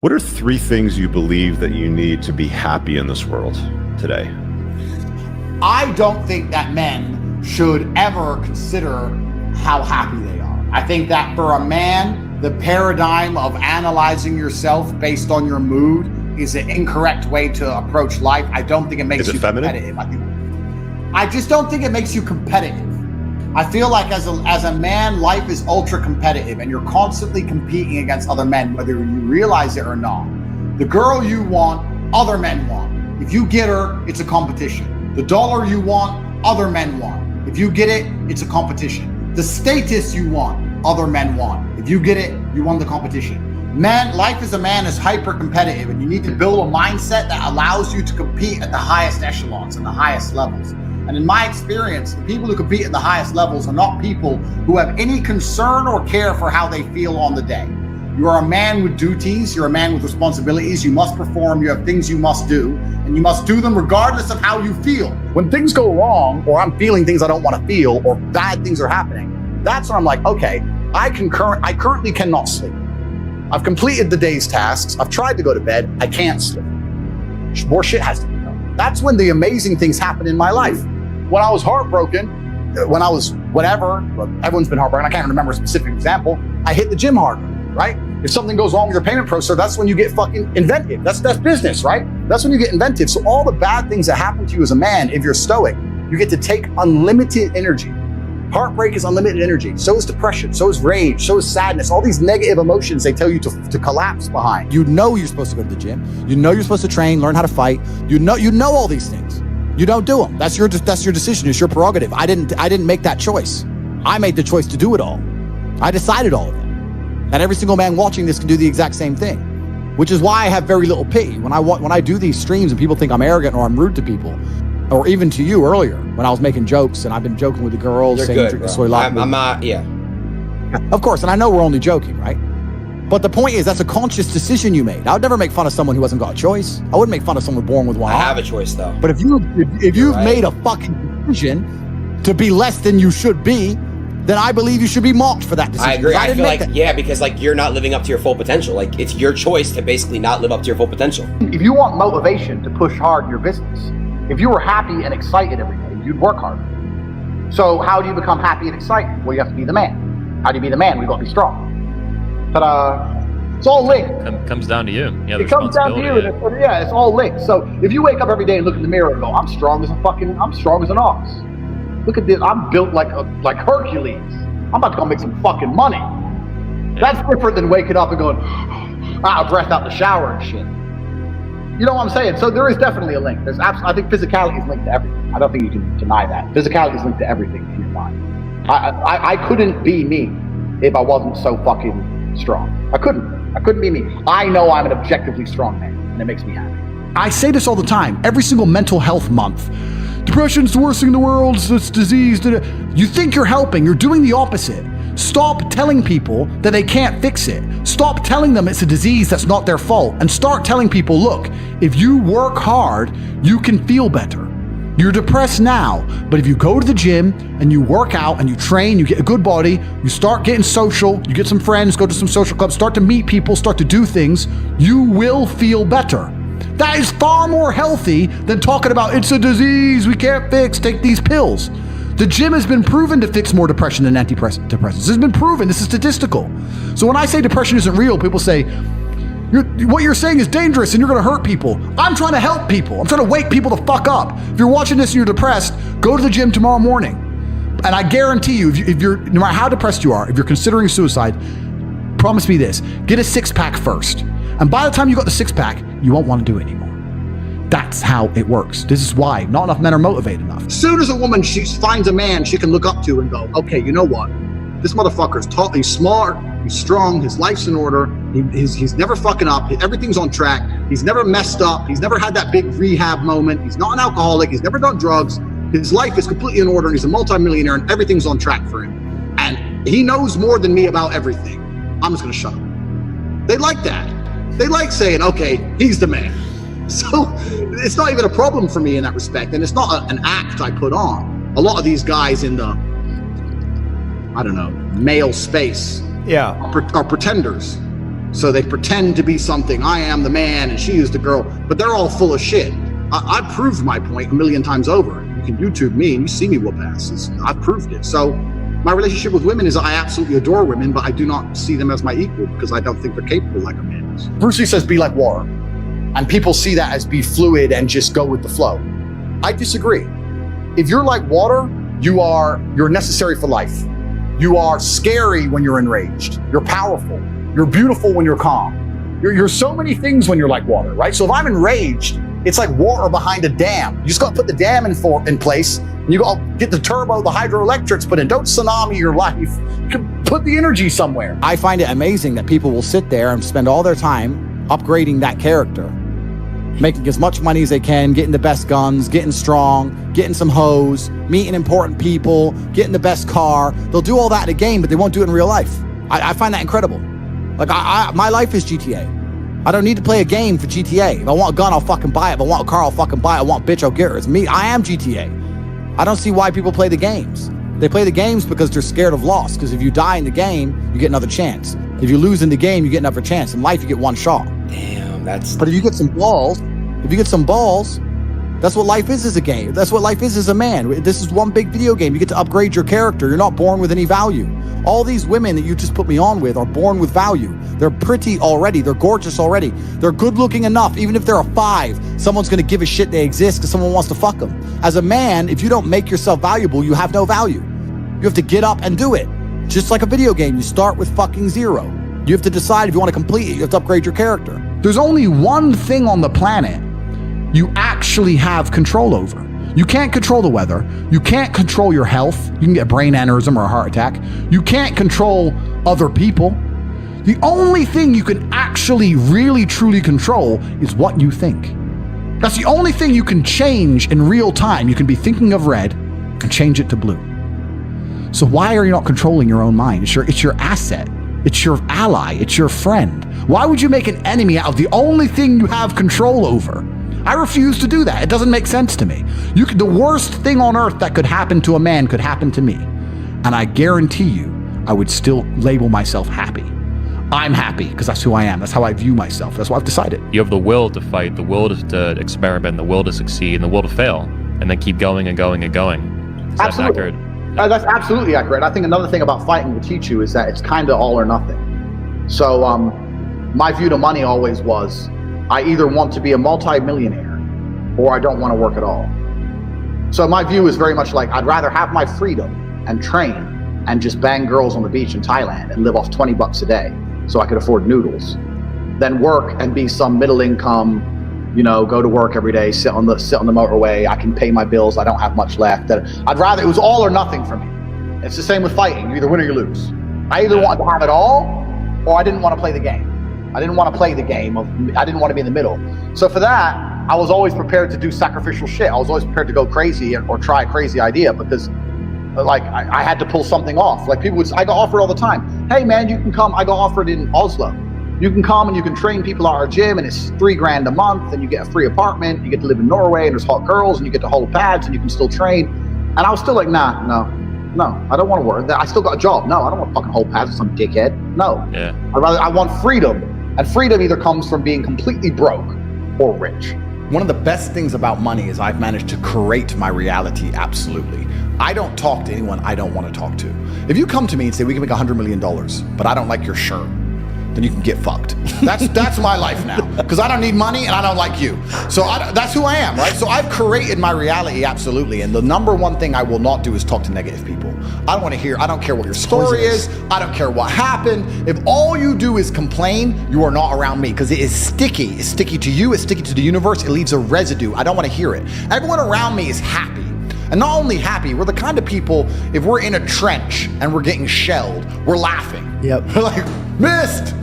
What are 3 things you believe that you need to be happy in this world today? I don't think that men should ever consider how happy they are. I think that for a man, the paradigm of analyzing yourself based on your mood is an incorrect way to approach life. I don't think it makes you competitive. I just don't think it makes you competitive. I feel like as a man, life is ultra competitive and you're constantly competing against other men, whether you realize it or not. The girl you want, other men want. If you get her, it's a competition. The dollar you want, other men want. If you get it, it's a competition. The status you want, other men want. If you get it, you won the competition. Man, life as a man is hyper competitive, and you need to build a mindset that allows you to compete at the highest echelons and the highest levels. And in my experience, the people who compete at the highest levels are not people who have any concern or care for how they feel on the day. You are a man with duties, you're a man with responsibilities, you must perform, you have things you must do, and you must do them regardless of how you feel. When things go wrong, or I'm feeling things I don't want to feel, or bad things are happening, that's when I'm like, okay, I currently cannot sleep. I've completed the day's tasks, I've tried to go to bed, I can't sleep. More shit has to be done. That's when the amazing things happen in my life. When I was heartbroken, when I was whatever, everyone's been heartbroken, I can't remember a specific example, I hit the gym harder, right? If something goes wrong with your payment processor, that's when you get fucking inventive. That's business, right? That's when you get inventive. So all the bad things that happen to you as a man, if you're stoic, you get to take unlimited energy. Heartbreak is unlimited energy. So is depression, so is rage, so is sadness. All these negative emotions they tell you to collapse behind. You know you're supposed to go to the gym. You know you're supposed to train, learn how to fight. You know all these things. You don't do them. That's your decision. It's your prerogative. I didn't make that choice. I made the choice to do it all. I decided all of it. And every single man watching this can do the exact same thing, which is why I have very little pity. When I do these streams and people think I'm arrogant or I'm rude to people, or even to you earlier when I was making jokes and I've been joking with the girls, You're saying good, drink bro. the soy latte. I'm not, yeah. Of course, and I know we're only joking, right? But the point is, that's a conscious decision you made. I would never make fun of someone who hasn't got a choice. I wouldn't make fun of someone born with one I arm. have a choice though. But if you've right. made a fucking decision to be less than you should be, then I believe you should be mocked for that decision. I agree. I feel like, that. yeah, because like you're not living up to your full potential. Like it's your choice to basically not live up to your full potential. If you want motivation to push hard in your business, if you were happy and excited every day, you'd work harder. So how do you become happy and excited? Well, you have to be the man. How do you be the man? We've got to be strong. Ta-da! It's all linked. Comes down to you. Yeah, it comes down to you. Yeah, it's all linked. So if you wake up every day and look in the mirror and go, I'm strong as an ox. Look at this. I'm built like Hercules. I'm about to go make some fucking money. That's different than waking up and going, out of breath out the shower and shit. You know what I'm saying? So there is definitely a link. I think physicality is linked to everything. I don't think you can deny that. Physicality is linked to everything in your mind. I couldn't be me if I wasn't so fucking strong. I couldn't be me. I know I'm an objectively strong man, and it makes me happy. I say this all the time, every single mental health month. Depression's the worst thing in the world, it's disease. You think you're helping, you're doing the opposite. Stop telling people that they can't fix it. Stop telling them it's a disease that's not their fault, and start telling people, look, if you work hard, you can feel better. You're depressed now, but if you go to the gym and you work out and you train, you get a good body, you start getting social, you get some friends, go to some social clubs, start to meet people, start to do things, you will feel better. That is far more healthy than talking about it's a disease we can't fix, take these pills. The gym has been proven to fix more depression than antidepressants. This has been proven, this is statistical. So when I say depression isn't real, people say, what you're saying is dangerous and you're gonna hurt people. I'm trying to help people. I'm trying to wake people the fuck up. If you're watching this and you're depressed, go to the gym tomorrow morning. And I guarantee you, if you're, no matter how depressed you are, if you're considering suicide, promise me this, get a 6-pack first. And by the time you got the 6-pack, you won't want to do it anymore. That's how it works. This is why not enough men are motivated enough. As soon as a woman finds a man she can look up to and go, okay, you know what? This motherfucker's taught, he's smart, he's strong, his life's in order, he's never fucking up, everything's on track, he's never messed up, he's never had that big rehab moment, he's not an alcoholic, he's never done drugs, his life is completely in order, and he's a multimillionaire, and everything's on track for him. And he knows more than me about everything. I'm just gonna shut up. They like that. They like saying, okay, he's the man. So it's not even a problem for me in that respect, and it's not an act I put on. A lot of these guys in the, I don't know, male space Yeah. are pretenders. So they pretend to be something. I am the man and she is the girl, but they're all full of shit. I've proved my point a million times over. You can YouTube me and you see me whoop asses. I've proved it. So my relationship with women is I absolutely adore women, but I do not see them as my equal because I don't think they're capable like a man is. Bruce Lee says be like water. And people see that as be fluid and just go with the flow. I disagree. If you're like water, you're necessary for life. You are scary when you're enraged. You're powerful. You're beautiful when you're calm. You're so many things when you're like water, right? So if I'm enraged, it's like water behind a dam. You just got to put the dam in place. And you got to get the turbo, the hydroelectrics put in. Don't tsunami your life. Put the energy somewhere. I find it amazing that people will sit there and spend all their time upgrading that character, making as much money as they can, getting the best guns, getting strong, getting some hoes, meeting important people, getting the best car. They'll do all that in a game, but they won't do it in real life. I find that incredible. Like, my life is GTA. I don't need to play a game for GTA. If I want a gun, I'll fucking buy it. If I want a car, I'll fucking buy it. I want a bitch, I'll get her. It's me. I am GTA. I don't see why people play the games. They play the games because they're scared of loss. Because if you die in the game, you get another chance. If you lose in the game, you get another chance. In life, you get one shot. Damn, that's... But if you get some balls, that's what life is as a game. That's what life is as a man. This is one big video game. You get to upgrade your character. You're not born with any value. All these women that you just put me on with are born with value. They're pretty already. They're gorgeous already. They're good looking enough. Even if they're a 5, someone's going to give a shit they exist because someone wants to fuck them. As a man, if you don't make yourself valuable, you have no value. You have to get up and do it. Just like a video game, you start with fucking 0. You have to decide if you want to complete it. You have to upgrade your character. There's only one thing on the planet you actually have control over. You can't control the weather. You can't control your health. You can get a brain aneurysm or a heart attack. You can't control other people. The only thing you can actually really truly control is what you think. That's the only thing you can change in real time. You can be thinking of red and change it to blue. So why are you not controlling your own mind? It's your asset. It's your ally. It's your friend. Why would you make an enemy out of the only thing you have control over? I refuse to do that. It doesn't make sense to me. The worst thing on earth that could happen to a man could happen to me. And I guarantee you, I would still label myself happy. I'm happy because that's who I am. That's how I view myself. That's what I've decided. You have the will to fight, the will to experiment, the will to succeed, and the will to fail, and then keep going and going and going. Is that accurate? That's absolutely accurate. I think another thing about fighting will teach you is that it's kind of all or nothing. So my view to money always was, I either want to be a multi-millionaire or I don't want to work at all. So my view is very much like, I'd rather have my freedom and train and just bang girls on the beach in Thailand and live off $20 a day so I could afford noodles than work and be some middle income, go to work every day, sit on the motorway. I can pay my bills. I don't have much left. I'd rather, it was all or nothing for me. It's the same with fighting. You either win or you lose. I either wanted to have it all or I didn't want to play the game. I didn't want to play the game. I didn't want to be in the middle. So for that, I was always prepared to do sacrificial shit. I was always prepared to go crazy or try a crazy idea because I had to pull something off. Like I got offered all the time. Hey man, you can come. I got offered in Oslo. You can come and you can train people at our gym and it's $3,000 a month and you get a free apartment. You get to live in Norway and there's hot girls and you get to hold pads and you can still train. And I was still like, nah, no, I don't want to work. I still got a job. No, I don't want to fucking hold pads with some dickhead. No. Yeah. I want freedom. And freedom either comes from being completely broke or rich. One of the best things about money is I've managed to create my reality absolutely. I don't talk to anyone I don't want to talk to. If you come to me and say we can make $100 million, but I don't like your shirt, then you can get fucked. That's my life now. Because I don't need money and I don't like you. So that's who I am, right? So I've created my reality absolutely. And the number one thing I will not do is talk to negative people. I don't want to hear, I don't care what your story is. I don't care what happened. If all you do is complain, you are not around me because it is sticky. It's sticky to you, it's sticky to the universe. It leaves a residue. I don't want to hear it. Everyone around me is happy. And not only happy, we're the kind of people, if we're in a trench and we're getting shelled, we're laughing. Yep. We're like, missed!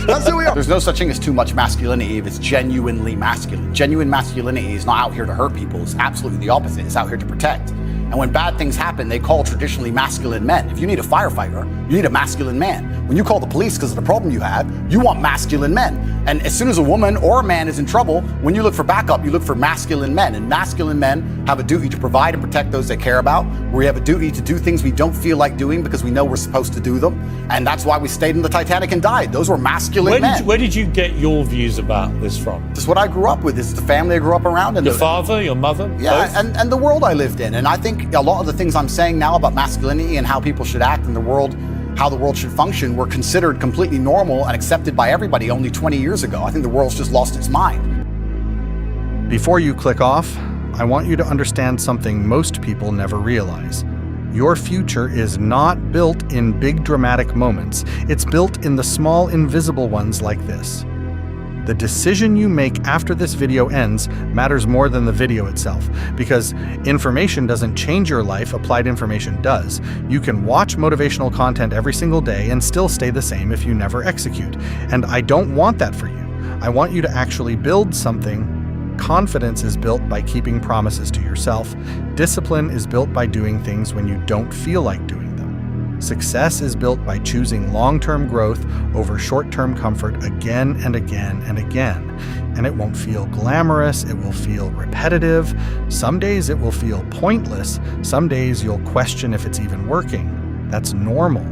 That's who we are. There's no such thing as too much masculinity if it's genuinely masculine. Genuine masculinity is not out here to hurt people. It's absolutely the opposite. It's out here to protect. And when bad things happen, they call traditionally masculine men. If you need a firefighter, you need a masculine man. When you call the police because of the problem you have, you want masculine men. And as soon as a woman or a man is in trouble, when you look for backup, you look for masculine men. And masculine men have a duty to provide and protect those they care about. We have a duty to do things we don't feel like doing because we know we're supposed to do them. And that's why we stayed in the Titanic and died. Those were masculine men. Where did you get your views about this from? This is what I grew up with. This is the family I grew up around. And Your father, your mother? Yeah, both? and the world I lived in. And I think a lot of the things I'm saying now about masculinity and how people should act in the world, how the world should function, were considered completely normal and accepted by everybody only 20 years ago. I think the world's just lost its mind. Before you click off, I want you to understand something most people never realize. Your future is not built in big dramatic moments. It's built in the small invisible ones like this. The decision you make after this video ends matters more than the video itself, because information doesn't change your life, applied information does. You can watch motivational content every single day and still stay the same if you never execute. And I don't want that for you. I want you to actually build something. Confidence is built by keeping promises to yourself. Discipline is built by doing things when you don't feel like doing them. Success is built by choosing long-term growth over short-term comfort again and again and again. And it won't feel glamorous, it will feel repetitive. Some days it will feel pointless. Some days you'll question if it's even working. That's normal.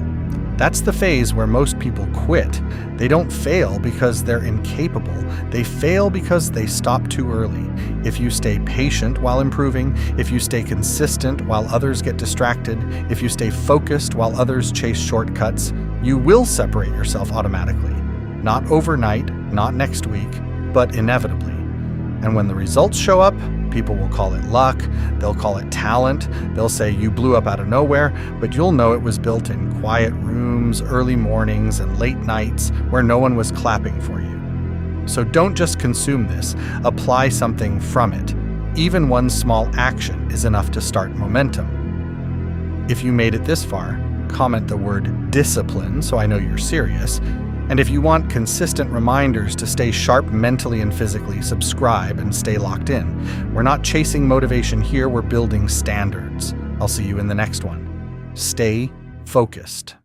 That's the phase where most people quit. They don't fail because they're incapable. They fail because they stop too early. If you stay patient while improving, if you stay consistent while others get distracted, if you stay focused while others chase shortcuts, you will separate yourself automatically. Not overnight, not next week, but inevitably. And when the results show up, people will call it luck, they'll call it talent, they'll say you blew up out of nowhere, but you'll know it was built in quiet rooms, early mornings, and late nights where no one was clapping for you. So don't just consume this, apply something from it. Even one small action is enough to start momentum. If you made it this far, comment the word discipline so I know you're serious. And if you want consistent reminders to stay sharp mentally and physically, subscribe and stay locked in. We're not chasing motivation here, we're building standards. I'll see you in the next one. Stay focused.